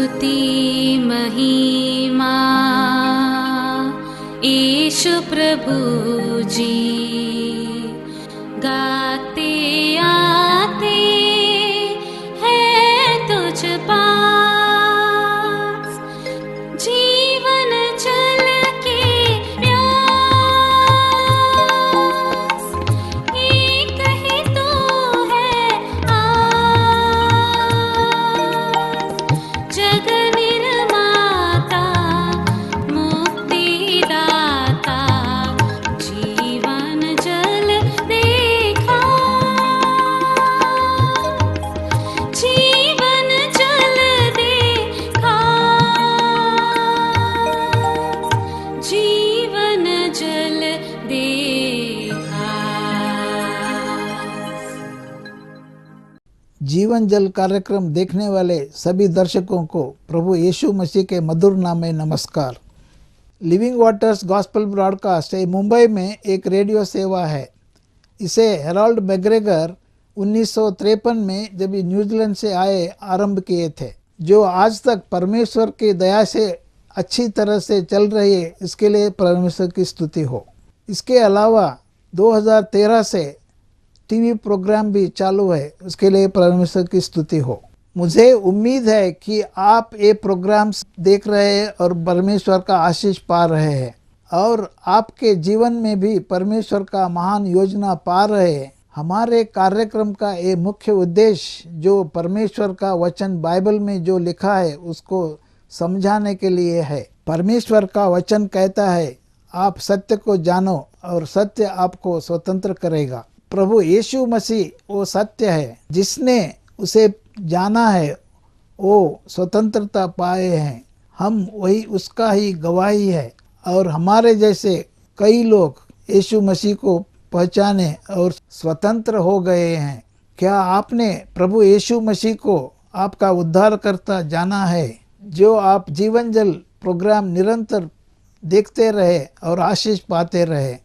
स्तुति महिमा यीशु प्रभु जी, गाते आते हैं तुझ पास, जीवन जल के प्यास, एक ही तो है आस, जग निर्माता मुक्तिदाता, जीवन जल देखा, जीवन जल देखा, जीवन जल देखा। जीवन जल कार्यक्रम देखने वाले सभी दर्शकों को प्रभु यीशु मसीह के मधुर नाम में नमस्कार। Living waters gospel broadcast Mumbai में एक रेडियो सेवा है। इसे हेराल्ड मैग्रेगर 1953 में जब न्यूजीलैंड से आए आरंभ किए थे, जो आज तक परमेश्वर की दया से अच्छी तरह से चल रही है। इसके लिए परमेश्वर की स्तुति हो। इसके अलावा 2013 से टीवी प्रोग्राम भी चालू है, उसके लिए परमेश्वर की स्तुति हो। मुझे उम्मीद है कि आप ये प्रोग्राम्स देख रहे हैं और परमेश्वर का आशीष पा रहे हैं, और आपके जीवन में भी परमेश्वर का महान योजना पा रहे हैं। हमारे कार्यक्रम का ये मुख्य उद्देश्य जो परमेश्वर का वचन बाइबल में जो लिखा है उसको समझाने के लिए है। परमेश्वर का वचन कहता है, आप सत्य को जानो और सत्य आपको स्वतंत्र करेगा। प्रभु यीशु मसीह वो सत्य है, जिसने उसे जाना है वो स्वतंत्रता पाए हैं। हम वही उसका ही गवाही है, और हमारे जैसे कई लोग यीशु मसीह को पहचाने और स्वतंत्र हो गए हैं। क्या आपने प्रभु यीशु मसीह को आपका उद्धारकर्ता जाना है? जो आप जीवन जल प्रोग्राम निरंतर देखते रहे और आशीष पाते रहे।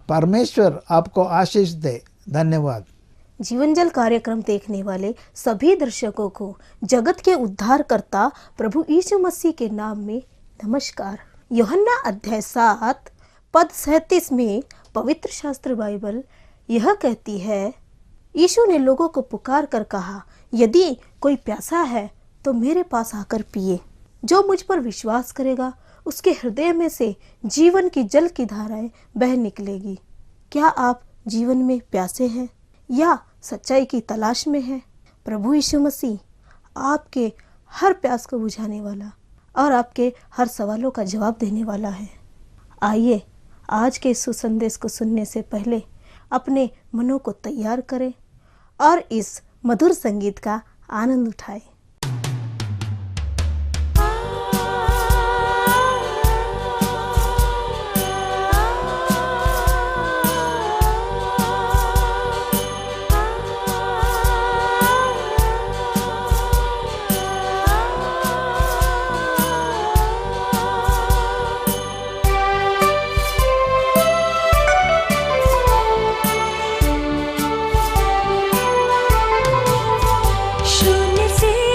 परमेश्वर आपको आशीष दे। धन्यवाद। जीवन जल कार्यक्रम देखने वाले सभी दर्शकों को जगत के उद्धारकर्ता प्रभु यीशु मसीह के नाम में नमस्कार। यूहन्ना अध्याय 7 पद 37 में पवित्र शास्त्र बाइबल यह कहती है, यीशु ने लोगों को पुकार कर कहा, यदि कोई प्यासा है तो मेरे पास आकर पिए। जो मुझ पर विश्वास करेगा उसके हृदय में से जीवन की जल की धाराएं बह निकलेगी। क्या आप जीवन में प्यासे हैं या सच्चाई की तलाश में हैं? प्रभु यीशु मसीह आपके हर प्यास को बुझाने वाला और आपके हर सवालों का जवाब देने वाला है। आइए आज के सुसंदेश को सुनने से पहले अपने मनों को तैयार करें और इस मधुर संगीत का आनंद उठाएं। शून्य से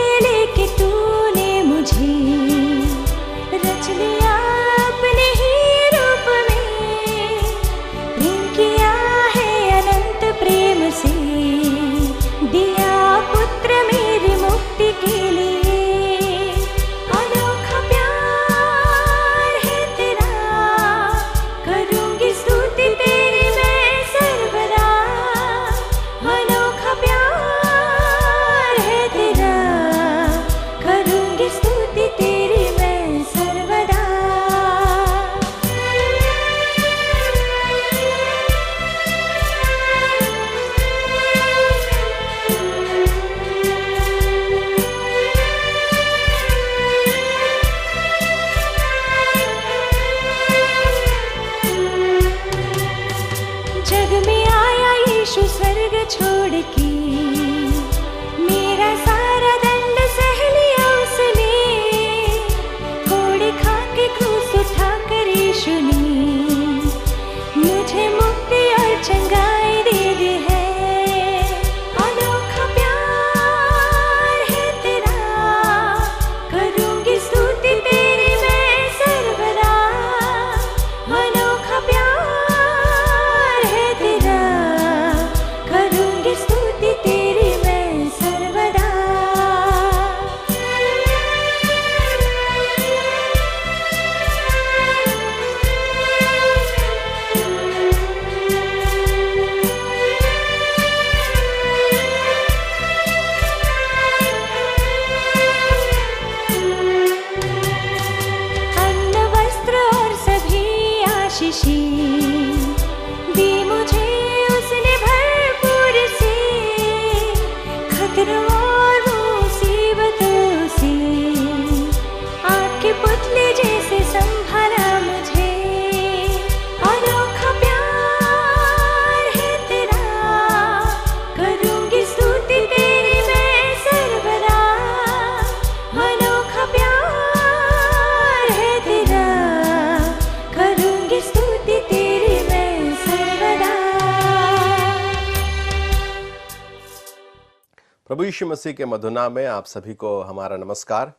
प्रभु यीशु मसीह के मधुर नाम में आप सभी को हमारा नमस्कार।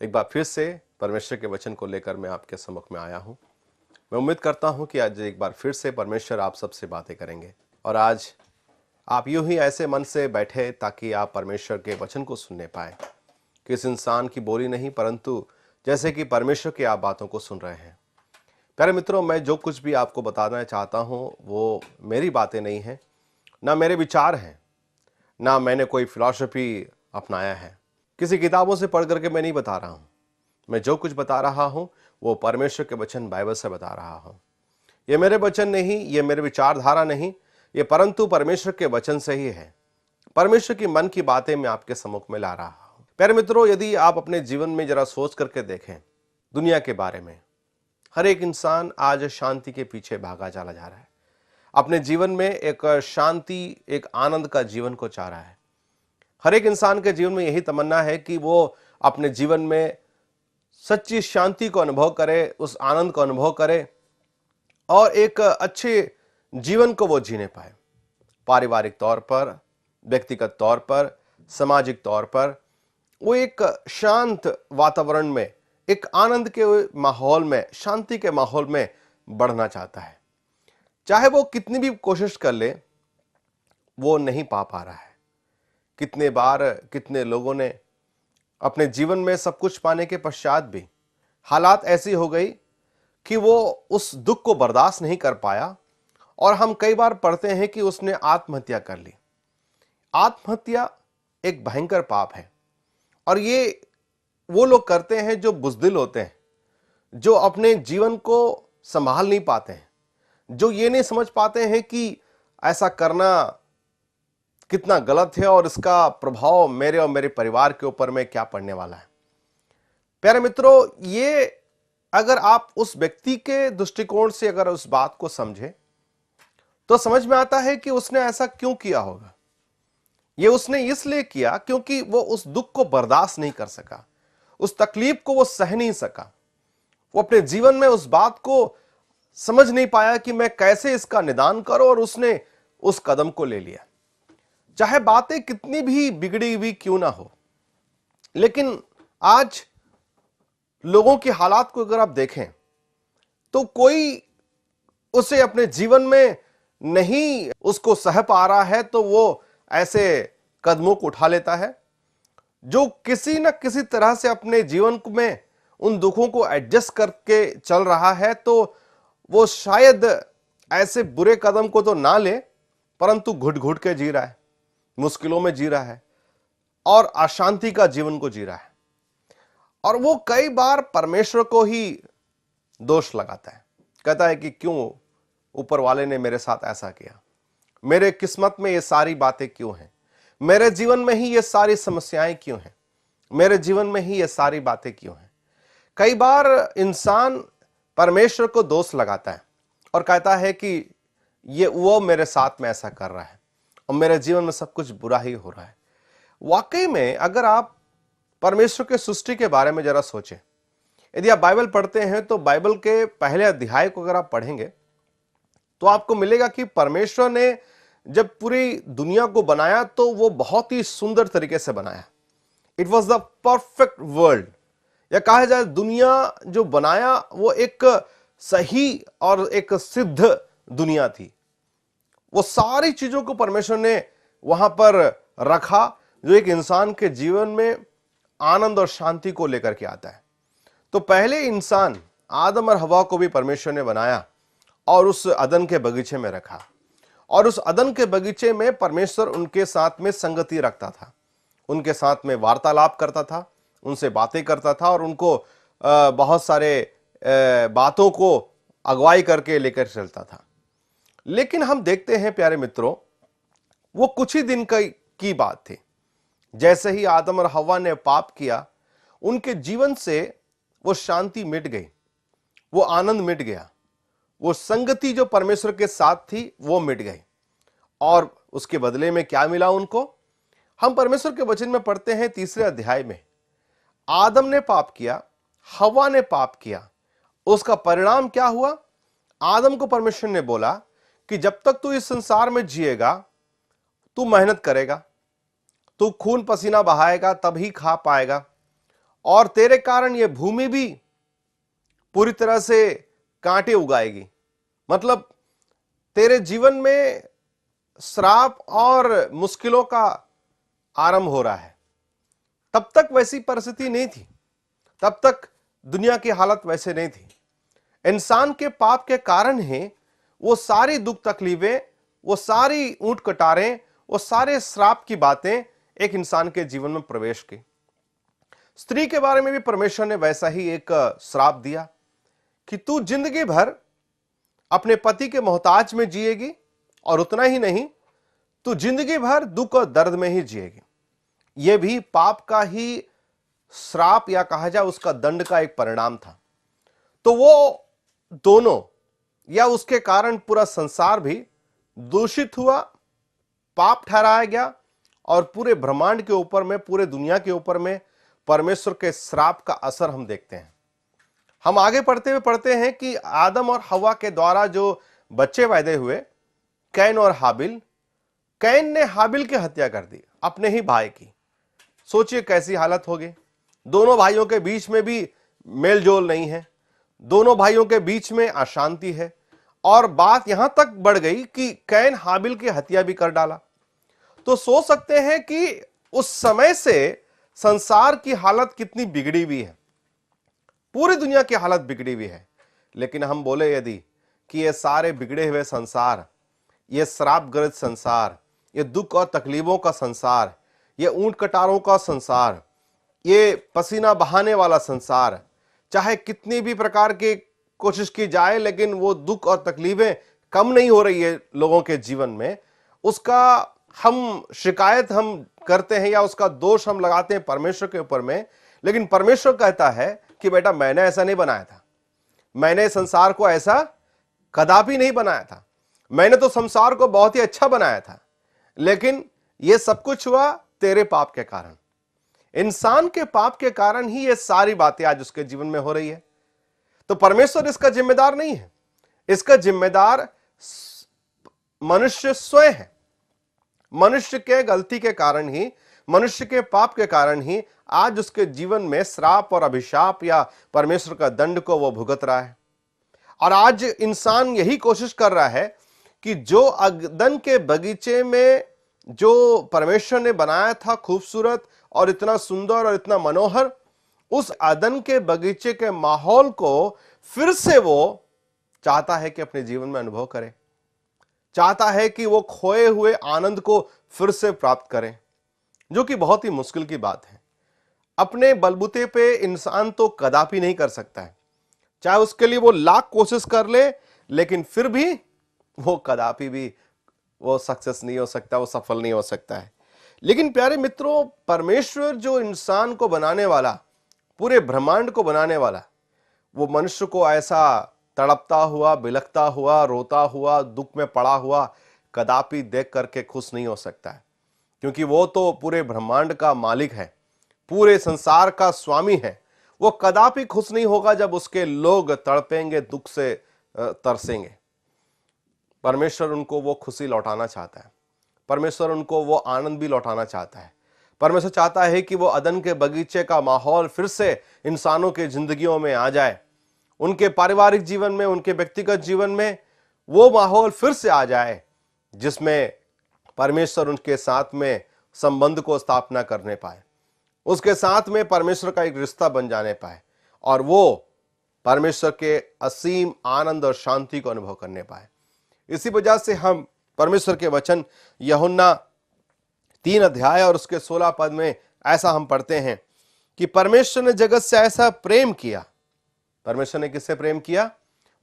एक बार फिर से परमेश्वर के वचन को लेकर मैं आपके सम्मुख में आया हूं। मैं उम्मीद करता हूं कि आज एक बार फिर से परमेश्वर आप सबसे बातें करेंगे और आज आप यूं ही ऐसे मन से बैठे ताकि आप परमेश्वर के वचन को सुनने पाए। किस इंसान की बोली नहीं, परंतु जैसे कि परमेश्वर की आप बातों को सुन रहे हैं। प्यारे मित्रों, मैं जो कुछ भी आपको बताना चाहता हूं वो मेरी बातें नहीं हैं, ना मेरे विचार हैं, ना मैंने कोई फिलॉसफी अपनाया है। किसी किताबों से पढ़ करके मैं नहीं बता रहा हूँ। मैं जो कुछ बता रहा हूँ वो परमेश्वर के वचन बाइबल से बता रहा हूँ। ये मेरे वचन नहीं, ये मेरे विचारधारा नहीं, ये परंतु परमेश्वर के वचन से ही है। परमेश्वर की मन की बातें मैं आपके सम्मुख में ला रहा हूँ। प्यारे मित्रों, यदि आप अपने जीवन में जरा सोच करके देखें दुनिया के बारे में, हर एक इंसान आज शांति के पीछे भागा चला जा रहा है। अपने जीवन में एक शांति, एक आनंद का जीवन को चाह रहा है। हर एक इंसान के जीवन में यही तमन्ना है कि वो अपने जीवन में सच्ची शांति को अनुभव करे, उस आनंद को अनुभव करे और एक अच्छे जीवन को वो जीने पाए। पारिवारिक तौर पर, व्यक्तिगत तौर पर, सामाजिक तौर पर वो एक शांत वातावरण में, एक आनंद के माहौल में, शांति के माहौल में बढ़ना चाहता है। चाहे वो कितनी भी कोशिश कर ले, वो नहीं पा रहा है। कितने बार कितने लोगों ने अपने जीवन में सब कुछ पाने के पश्चात भी हालात ऐसी हो गई कि वो उस दुख को बर्दाश्त नहीं कर पाया और हम कई बार पढ़ते हैं कि उसने आत्महत्या कर ली। आत्महत्या एक भयंकर पाप है और ये वो लोग करते हैं जो बुज़दिल होते हैं, जो अपने जीवन को संभाल नहीं पाते हैं, जो ये नहीं समझ पाते हैं कि ऐसा करना कितना गलत है और इसका प्रभाव मेरे और मेरे परिवार के ऊपर में क्या पड़ने वाला है। प्यारे मित्रों, ये अगर आप उस व्यक्ति के दृष्टिकोण से अगर उस बात को समझे तो समझ में आता है कि उसने ऐसा क्यों किया होगा। ये उसने इसलिए किया क्योंकि वो उस दुख को बर्दाश्त नहीं कर सका, उस तकलीफ को वो सह नहीं सका। वो अपने जीवन में उस बात को समझ नहीं पाया कि मैं कैसे इसका निदान करूं और उसने उस कदम को ले लिया। चाहे बातें कितनी भी बिगड़ी हुई क्यों ना हो, लेकिन आज लोगों की हालात को अगर आप देखें तो कोई उसे अपने जीवन में नहीं उसको सह पा रहा है तो वो ऐसे कदमों को उठा लेता है जो किसी न किसी तरह से अपने जीवन में उन दुखों को एडजस्ट करके चल रहा है। तो वो शायद ऐसे बुरे कदम को तो ना ले, परंतु घुट घुट के जी रहा है, मुश्किलों में जी रहा है और अशांति का जीवन को जी रहा है। और वो कई बार परमेश्वर को ही दोष लगाता है, कहता है कि क्यों ऊपर वाले ने मेरे साथ ऐसा किया, मेरे किस्मत में ये सारी बातें क्यों हैं, मेरे जीवन में ही ये सारी समस्याएं क्यों हैं, मेरे जीवन में ही ये सारी बातें क्यों हैं। कई बार इंसान परमेश्वर को दोष लगाता है और कहता है कि ये वो मेरे साथ में ऐसा कर रहा है और मेरे जीवन में सब कुछ बुरा ही हो रहा है। वाकई में अगर आप परमेश्वर के सृष्टि के बारे में जरा सोचें, यदि आप बाइबल पढ़ते हैं तो बाइबल के पहले अध्याय को अगर आप पढ़ेंगे तो आपको मिलेगा कि परमेश्वर ने जब पूरी दुनिया को बनाया तो वो बहुत ही सुंदर तरीके से बनाया। It was the perfect world, या कहा जाए दुनिया जो बनाया वो एक सही और एक सिद्ध दुनिया थी। वो सारी चीजों को परमेश्वर ने वहां पर रखा जो एक इंसान के जीवन में आनंद और शांति को लेकर के आता है। तो पहले इंसान आदम और हवा को भी परमेश्वर ने बनाया और उस अदन के बगीचे में रखा और उस अदन के बगीचे में परमेश्वर उनके साथ में संगति रखता था, उनके साथ में वार्तालाप करता था, उनसे बातें करता था और उनको बहुत सारे बातों को अगुवाई करके लेकर चलता था। लेकिन हम देखते हैं प्यारे मित्रों, वो कुछ ही दिन की बात थी। जैसे ही आदम और हव्वा ने पाप किया, उनके जीवन से वो शांति मिट गई, वो आनंद मिट गया, वो संगति जो परमेश्वर के साथ थी वो मिट गई। और उसके बदले में क्या मिला उनको? हम परमेश्वर के वचन में पढ़ते हैं 3 अध्याय में, आदम ने पाप किया, हव्वा ने पाप किया, उसका परिणाम क्या हुआ? आदम को परमेश्वर ने बोला कि जब तक तू इस संसार में जिएगा, तू मेहनत करेगा, तू खून पसीना बहाएगा तभी खा पाएगा, और तेरे कारण ये भूमि भी पूरी तरह से कांटे उगाएगी। मतलब तेरे जीवन में श्राप और मुश्किलों का आरंभ हो रहा है। तब तक वैसी परिस्थिति नहीं थी, तब तक दुनिया की हालत वैसे नहीं थी। इंसान के पाप के कारण ही वो सारी दुख तकलीफें, वो सारी ऊंट कटारें, वो सारे श्राप की बातें एक इंसान के जीवन में प्रवेश की। स्त्री के बारे में भी परमेश्वर ने वैसा ही एक श्राप दिया कि तू जिंदगी भर अपने पति के मोहताज में जिएगी, और उतना ही नहीं, तू जिंदगी भर दुख और दर्द में ही जिएगी। यह भी पाप का ही श्राप या कहा जाए उसका दंड का एक परिणाम था। तो वो दोनों या उसके कारण पूरा संसार भी दूषित हुआ, पाप ठहराया गया, और पूरे ब्रह्मांड के ऊपर में, पूरे दुनिया के ऊपर में परमेश्वर के श्राप का असर हम देखते हैं। हम आगे पढ़ते हुए पढ़ते हैं कि आदम और हवा के द्वारा जो बच्चे पैदा हुए, कैन और हाबिल, कैन ने हाबिल की हत्या कर दी, अपने ही भाई की। सोचिए कैसी हालत होगी। दोनों भाइयों के बीच में भी मेलजोल नहीं है, दोनों भाइयों के बीच में अशांति है, और बात यहां तक बढ़ गई कि कैन हाबिल की हत्या भी कर डाला। तो सोच सकते हैं कि उस समय से संसार की हालत कितनी बिगड़ी हुई है, पूरी दुनिया की हालत बिगड़ी हुई है। लेकिन हम बोले यदि कि ये सारे बिगड़े हुए संसार, ये श्रापग्रस्त संसार, ये दुख और तकलीफों का संसार, ये ऊंट कटारों का संसार, ये पसीना बहाने वाला संसार, चाहे कितनी भी प्रकार की कोशिश की जाए, लेकिन वो दुख और तकलीफें कम नहीं हो रही है लोगों के जीवन में, उसका हम शिकायत हम करते हैं या उसका दोष हम लगाते हैं परमेश्वर के ऊपर में। लेकिन परमेश्वर कहता है कि बेटा, मैंने ऐसा नहीं बनाया था, मैंने संसार को ऐसा कदापि नहीं बनाया था, मैंने तो संसार को बहुत ही अच्छा बनाया था, लेकिन यह सब कुछ हुआ तेरे पाप के कारण। इंसान के पाप के कारण ही ये सारी बातें आज उसके जीवन में हो रही है। तो परमेश्वर इसका जिम्मेदार नहीं है, इसका जिम्मेदार मनुष्य स्वयं है। मनुष्य के गलती के कारण ही, मनुष्य के पाप के कारण ही आज उसके जीवन में श्राप और अभिशाप या परमेश्वर का दंड को वो भुगत रहा है। और आज इंसान यही कोशिश कर रहा है कि जो अदन के बगीचे में जो परमेश्वर ने बनाया था खूबसूरत और इतना सुंदर और इतना मनोहर, उस अदन के बगीचे के माहौल को फिर से वो चाहता है कि अपने जीवन में अनुभव करे, चाहता है कि वो खोए हुए आनंद को फिर से प्राप्त करें, जो कि बहुत ही मुश्किल की बात है। अपने बलबूते पे इंसान तो कदापि नहीं कर सकता है, चाहे उसके लिए वो लाख कोशिश कर ले, लेकिन फिर भी वो कदापि भी वो सक्सेस नहीं हो सकता, वो सफल नहीं हो सकता है। लेकिन प्यारे मित्रों, परमेश्वर जो इंसान को बनाने वाला, पूरे ब्रह्मांड को बनाने वाला, वो मनुष्य को ऐसा तड़पता हुआ, बिलखता हुआ, रोता हुआ, दुख में पड़ा हुआ कदापि देख करके खुश नहीं हो सकता है, क्योंकि वो तो पूरे ब्रह्मांड का मालिक है, पूरे संसार का स्वामी है। वो कदापि खुश नहीं होगा जब उसके लोग तड़पेंगे, दुख से तरसेंगे। परमेश्वर उनको वो खुशी लौटाना चाहता है, परमेश्वर उनको वो आनंद भी लौटाना चाहता है। परमेश्वर चाहता है कि वो अदन के बगीचे का माहौल फिर से इंसानों के जिंदगियों में आ जाए, उनके पारिवारिक जीवन में, उनके व्यक्तिगत जीवन में वो माहौल फिर से आ जाए जिसमें परमेश्वर उनके साथ में संबंध को स्थापना करने पाए, उसके साथ में परमेश्वर का एक रिश्ता बन जाने पाए, और वो परमेश्वर के असीम आनंद और शांति को अनुभव करने पाए। इसी वजह से हम परमेश्वर के वचन यूहन्ना 3 अध्याय और उसके 16 पद में ऐसा हम पढ़ते हैं कि परमेश्वर ने जगत से ऐसा प्रेम किया। परमेश्वर ने किससे प्रेम किया?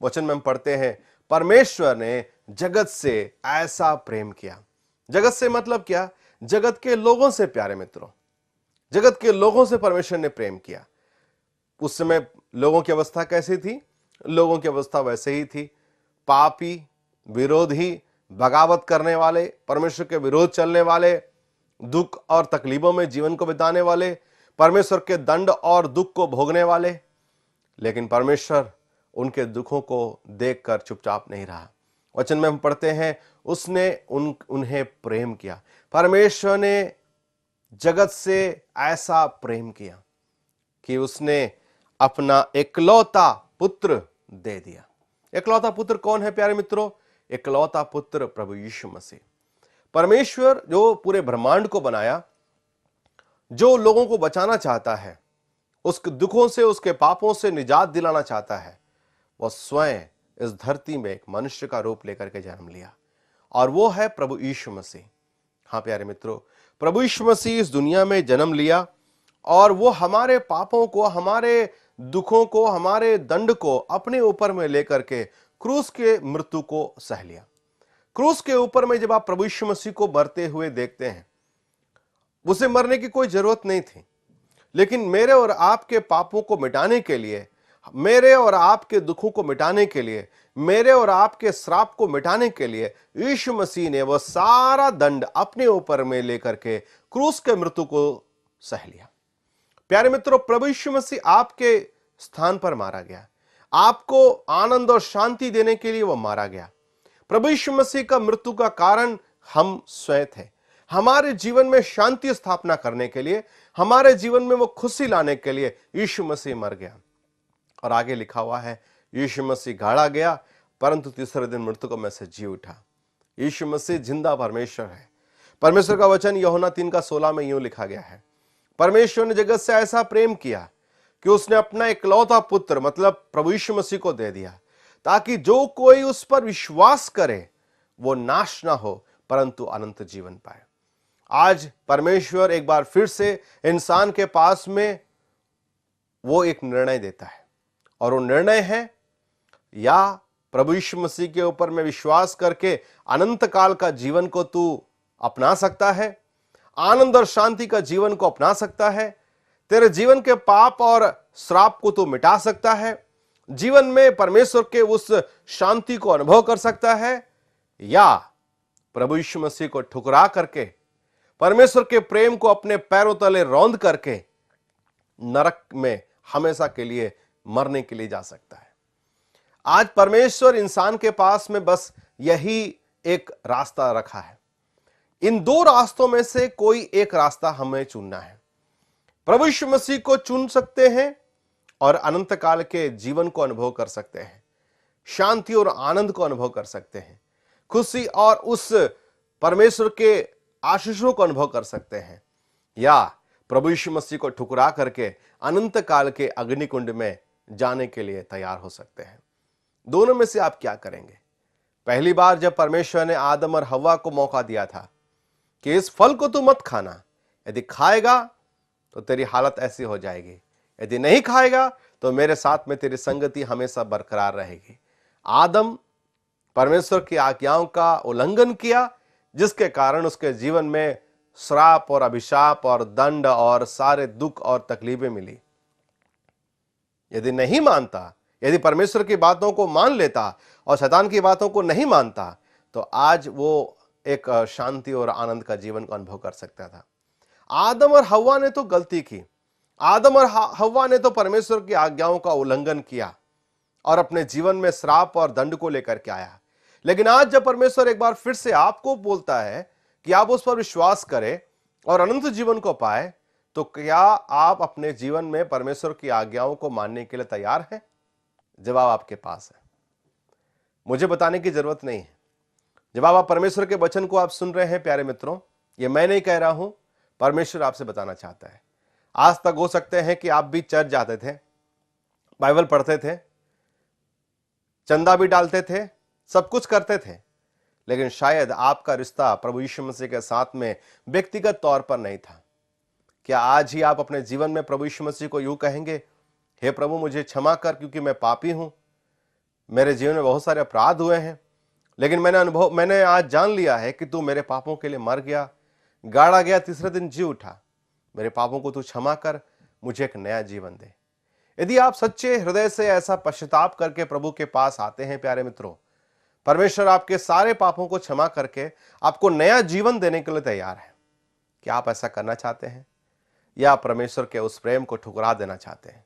वचन में हम पढ़ते हैं, परमेश्वर ने जगत से ऐसा प्रेम किया। जगत से मतलब क्या? जगत के लोगों से। प्यारे मित्रों, जगत के लोगों से परमेश्वर ने प्रेम किया। उस समय लोगों की अवस्था कैसी थी? लोगों की अवस्था वैसे ही थी, पापी, विरोधी, बगावत करने वाले, परमेश्वर के विरोध चलने वाले, दुख और तकलीफों में जीवन को बिताने वाले, परमेश्वर के दंड और दुख को भोगने वाले। लेकिन परमेश्वर उनके दुखों को देखकर चुपचाप नहीं रहा। वचन में हम पढ़ते हैं, उसने उन्हें प्रेम किया। परमेश्वर ने जगत से ऐसा प्रेम किया कि उसने अपना इकलौता पुत्र दे दिया। इकलौता पुत्र कौन है प्यारे मित्रों? इकलौता पुत्र प्रभु यीशु मसीह। परमेश्वर जो पूरे ब्रह्मांड को बनाया, जो लोगों को बचाना चाहता है, उसके दुखों से, उसके पापों से निजात दिलाना चाहता है, वह स्वयं इस धरती में एक मनुष्य का रूप लेकर के जन्म लिया, और वो है प्रभु यीशु मसीह। हाँ प्यारे मित्रों, प्रभु यीशु मसीह इस दुनिया में जन्म लिया और वो हमारे पापों को, हमारे दुखों को, हमारे दंड को अपने ऊपर में लेकर के क्रूस के मृत्यु को सह लिया। क्रूस के ऊपर में जब आप प्रभु यीशु मसीह को मरते हुए देखते हैं, उसे मरने की कोई जरूरत नहीं थी, लेकिन मेरे और आपके पापों को मिटाने के लिए, मेरे और आपके दुखों को मिटाने के लिए, मेरे और आपके श्राप को मिटाने के लिए यीशु मसीह ने वह सारा दंड अपने ऊपर में लेकर के क्रूस के मृत्यु को सह लिया। प्यारे मित्रों, प्रभु यीशु मसीह आपके स्थान पर मारा गया, आपको आनंद और शांति देने के लिए वह मारा गया। प्रभु यीशु मसीह का मृत्यु का कारण हम स्वयं थे। हमारे जीवन में शांति स्थापना करने के लिए, हमारे जीवन में वो खुशी लाने के लिए यीशु मसीह मर गया। और आगे लिखा हुआ है, यीशु मसीह गाड़ा गया परंतु तीसरे दिन मृतकों में से जी उठा। यीशु मसीह जिंदा परमेश्वर है। परमेश्वर का वचन यूहन्ना 3:16 में यूं लिखा गया है, परमेश्वर ने जगत से ऐसा प्रेम किया कि उसने अपना इकलौता पुत्र मतलब प्रभु यीशु मसीह को दे दिया, ताकि जो कोई उस पर विश्वास करे वो नाश ना हो परंतु अनंत जीवन पाए। आज परमेश्वर एक बार फिर से इंसान के पास में वो एक निर्णय देता है, और वो निर्णय है, या प्रभु यीशु मसीह के ऊपर में विश्वास करके अनंत काल का जीवन को तू अपना सकता है, आनंद और शांति का जीवन को अपना सकता है, तेरे जीवन के पाप और श्राप को तू मिटा सकता है, जीवन में परमेश्वर के उस शांति को अनुभव कर सकता है, या प्रभु यीशु मसीह को ठुकरा करके परमेश्वर के प्रेम को अपने पैरों तले रौंद करके नरक में हमेशा के लिए मरने के लिए जा सकता है। आज परमेश्वर इंसान के पास में बस यही एक रास्ता रखा है। इन दो रास्तों में से कोई एक रास्ता हमें चुनना है। प्रभु यीशु मसीह को चुन सकते हैं और अनंत काल के जीवन को अनुभव कर सकते हैं, शांति और आनंद को अनुभव कर सकते हैं, खुशी और उस परमेश्वर के आशीषों को अनुभव कर सकते हैं, या प्रभु यीशु मसीह को ठुकरा करके अनंत काल के अग्निकुंड में जाने के लिए तैयार हो सकते हैं। दोनों में से आप क्या करेंगे? पहली बार जब परमेश्वर ने आदम और हव्वा को मौका दिया था कि इस फल को तू मत खाना, यदि खाएगा तो तेरी हालत ऐसी हो जाएगी, यदि नहीं खाएगा तो मेरे साथ में तेरी संगति हमेशा बरकरार रहेगी। आदम परमेश्वर की आज्ञाओं का उल्लंघन किया, जिसके कारण उसके जीवन में श्राप और अभिशाप और दंड और सारे दुख और तकलीफें मिली। यदि नहीं मानता, यदि परमेश्वर की बातों को मान लेता और शैतान की बातों को नहीं मानता, तो आज वो एक शांति और आनंद का जीवन का अनुभव कर सकता था। आदम और हव्वा ने तो गलती की, आदम और हव्वा ने तो परमेश्वर की आज्ञाओं का उल्लंघन किया और अपने जीवन में श्राप और दंड को लेकर के आया। लेकिन आज जब परमेश्वर एक बार फिर से आपको बोलता है कि आप उस पर विश्वास करें और अनंत जीवन को पाए, तो क्या आप अपने जीवन में परमेश्वर की आज्ञाओं को मानने के लिए तैयार हैं? जवाब आपके पास है, मुझे बताने की जरूरत नहीं है। जवाब आप परमेश्वर के वचन को आप सुन रहे हैं प्यारे मित्रों, ये मैं नहीं कह रहा हूं, परमेश्वर आपसे बताना चाहता है। आज तक हो सकते हैं कि आप भी चर्च जाते थे, बाइबल पढ़ते थे, चंदा भी डालते थे, सब कुछ करते थे, लेकिन शायद आपका रिश्ता प्रभु यीशु मसीह के साथ में व्यक्तिगत तौर पर नहीं था। क्या आज ही आप अपने जीवन में प्रभु यीशु मसीह को यूं कहेंगे, हे प्रभु मुझे क्षमा कर क्योंकि मैं पापी हूं, मेरे जीवन में बहुत सारे अपराध हुए हैं, लेकिन मैंने आज जान लिया है कि तू मेरे पापों के लिए मर गया, गाड़ा गया, तीसरे दिन जी उठा, मेरे पापों को तू क्षमा कर, मुझे एक नया जीवन दे। यदि आप सच्चे हृदय से ऐसा पश्चाताप करके प्रभु के पास आते हैं प्यारे मित्रों, परमेश्वर आपके सारे पापों को क्षमा करके आपको नया जीवन देने के लिए तैयार है। क्या आप ऐसा करना चाहते हैं, या परमेश्वर के उस प्रेम को ठुकरा देना चाहते हैं,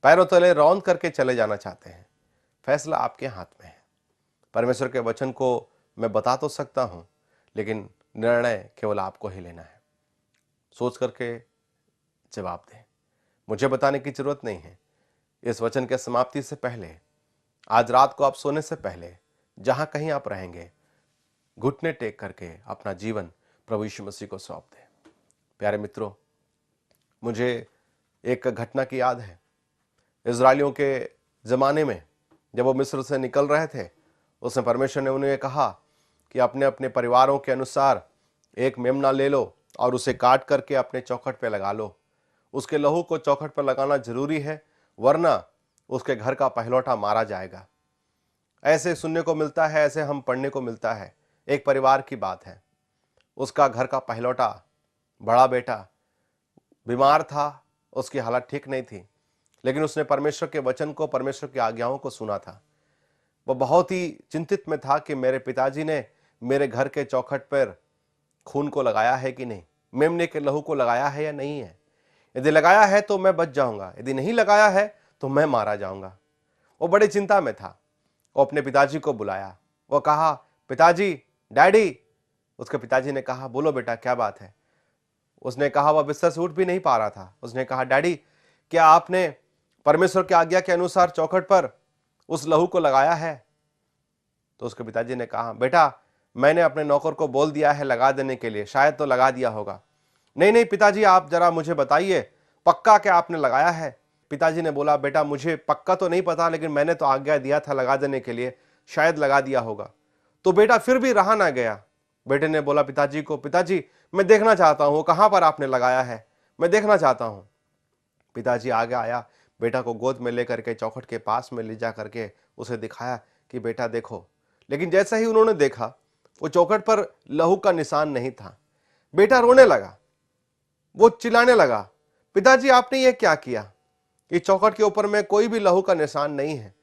पैरों तले रौंद करके चले जाना चाहते हैं? फैसला आपके हाथ में है। परमेश्वर के वचन को मैं बता तो सकता हूं, लेकिन निर्णय केवल आपको ही लेना है। सोच करके जवाब दें। मुझे बताने की जरूरत नहीं है। इस वचन के समाप्ति से पहले, आज रात को आप सोने से पहले, जहां कहीं आप रहेंगे, घुटने टेक करके अपना जीवन प्रभु यीशु मसीह को सौंप दें। प्यारे मित्रों, मुझे एक घटना की याद है। इजरायलियों के ज़माने में जब वो मिस्र से निकल रहे थे, उसमें परमेश्वर ने उन्हें कहा कि अपने अपने परिवारों के अनुसार एक मेमना ले लो और उसे काट करके अपने चौखट पे लगा लो। उसके लहू को चौखट पर लगाना जरूरी है, वरना उसके घर का पहलौठा मारा जाएगा। ऐसे सुनने को मिलता है, ऐसे हम पढ़ने को मिलता है। एक परिवार की बात है, उसका घर का पहलौठा, बड़ा बेटा बीमार था, उसकी हालत ठीक नहीं थी, लेकिन उसने परमेश्वर के वचन को, परमेश्वर की आज्ञाओं को सुना था। वह बहुत ही चिंतित में था कि मेरे पिताजी ने मेरे घर के चौखट पर खून को लगाया है कि नहीं, मेमने के लहू को लगाया है या नहीं है। यदि लगाया है तो मैं बच जाऊंगा, यदि नहीं लगाया है तो मैं मारा जाऊंगा। वो बड़ी चिंता में था। वो अपने पिताजी को बुलाया। वो कहा, पिताजी, डैडी। उसके पिताजी ने कहा, बोलो बेटा, क्या बात है। उसने कहा, वह बिस्तर से उठ भी नहीं पा रहा था। उसने कहा, डैडी, क्या आपने परमेश्वर की आज्ञा के अनुसार चौखट पर उस लहू को लगाया है? तो उसके पिताजी ने कहा, बेटा, मैंने अपने नौकर को बोल दिया है लगा देने के लिए, शायद तो लगा दिया होगा। नहीं नहीं पिताजी, आप जरा मुझे बताइए, पक्का क्या आपने लगाया है? पिताजी ने बोला, बेटा, मुझे पक्का तो नहीं पता, लेकिन मैंने तो आज्ञा दिया था लगा देने के लिए, शायद लगा दिया होगा। तो बेटा फिर भी रहा ना गया। बेटे ने बोला पिताजी को, पिताजी, मैं देखना चाहता हूं कहां पर आपने लगाया है, मैं देखना चाहता हूं। पिताजी आगे आया, बेटा को गोद में लेकर के चौखट के पास में ले जा करके उसे दिखाया कि बेटा देखो। लेकिन जैसा ही उन्होंने देखा, वो चौखट पर लहू का निशान नहीं था। बेटा रोने लगा, वो चिल्लाने लगा, पिताजी आपने ये क्या किया? इस चौखट के ऊपर में कोई भी लहू का निशान नहीं है।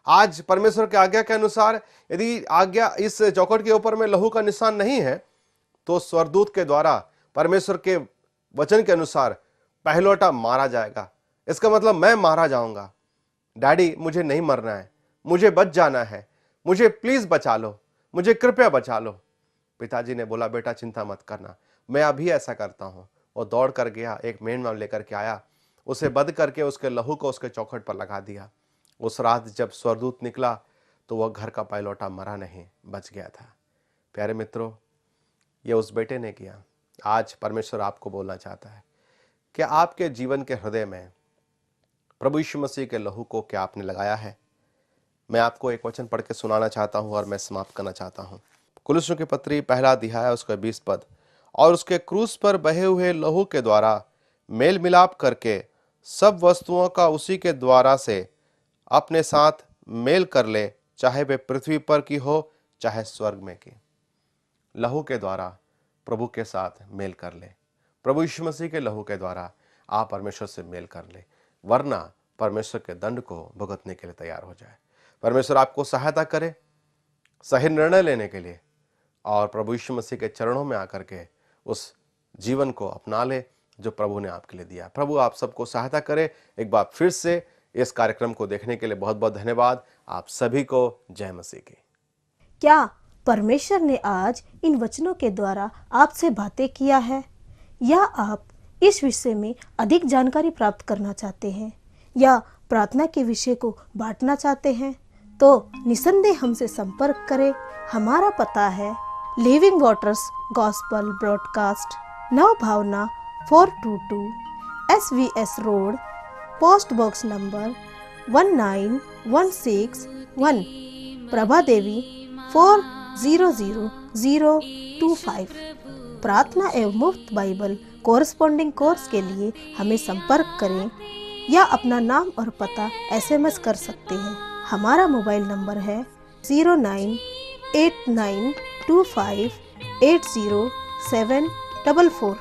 आज परमेश्वर की आज्ञा के अनुसार यदि आज्ञा इस चौखट के ऊपर में लहू का निशान नहीं है, तो स्वर्गदूत के द्वारा परमेश्वर के वचन के अनुसार पहलौठा मारा जाएगा। इसका मतलब मैं मारा जाऊंगा। डैडी, मुझे नहीं मरना है, मुझे बच जाना है, मुझे प्लीज बचा लो, मुझे कृपया बचा लो। पिताजी ने बोला, बेटा चिंता मत करना, मैं अभी ऐसा करता हूं। वो दौड़ कर गया, एक मेमना लेकर के आया, उसे बंद करके उसके लहू को उसके चौखट पर लगा दिया। उस रात जब स्वर्गदूत निकला तो वह घर का पहलौठा मरा नहीं, बच गया था। प्यारे मित्रों, ये उस बेटे ने किया। आज परमेश्वर आपको बोलना चाहता है कि आपके जीवन के हृदय में प्रभु यीशु मसीह के लहू को क्या आपने लगाया है? मैं आपको एक वचन पढ़ के सुनाना चाहता हूं और मैं समाप्त करना चाहता हूं। कुलुस्सियों की पत्री 1 अध्याय उसका 20 पद, और उसके क्रूस पर बहे हुए लहू के द्वारा मेल मिलाप करके सब वस्तुओं का उसी के द्वारा से अपने साथ मेल कर ले, चाहे वे पृथ्वी पर की हो चाहे स्वर्ग में की। लहू के द्वारा प्रभु के साथ मेल कर ले। प्रभु यीशु मसीह के लहू के द्वारा आप परमेश्वर से मेल कर ले, वरना परमेश्वर के दंड को भुगतने के लिए तैयार हो जाए। परमेश्वर आपको सहायता करे सही निर्णय लेने के लिए, और प्रभु यीशु मसीह के चरणों में आकर के उस जीवन को अपना ले जो प्रभु ने आपके लिए दिया। प्रभु आप सबको सहायता करे। एक बार फिर से इस कार्यक्रम को देखने के लिए बहुत बहुत धन्यवाद। आप सभी को जय मसीह की। क्या परमेश्वर ने आज इन वचनों के द्वारा आपसे बातें किया है, या आप इस विषय में अधिक जानकारी प्राप्त करना चाहते हैं या प्रार्थना के विषय को बांटना चाहते हैं? तो निसंदेह हमसे संपर्क करें। हमारा पता है living waters gospel broadcast, Nav Bhavna 422 SVS road, post box number 1916 Prabha Devi 400025। प्रार्थना एवं मुफ्त बाइबल कोरस्पॉन्डिंग कोर्स के लिए हमें संपर्क करें या अपना नाम और पता SMS कर सकते हैं। हमारा मोबाइल नंबर है 0989258074।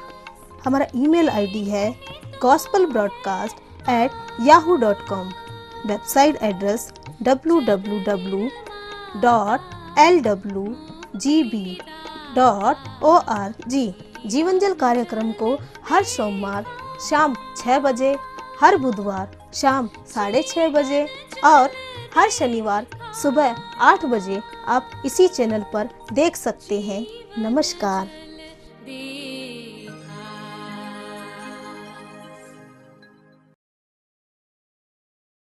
हमारा ईमेल ID है gospelbroadcast@yahoo.com। Website address www.lwgb.org। जीवनजल कार्यक्रम को हर सोमवार शाम 6 बजे, हर बुधवार शाम 6:30 बजे और हर शनिवार सुबह 8 बजे आप इसी चैनल पर देख सकते हैं। नमस्कार।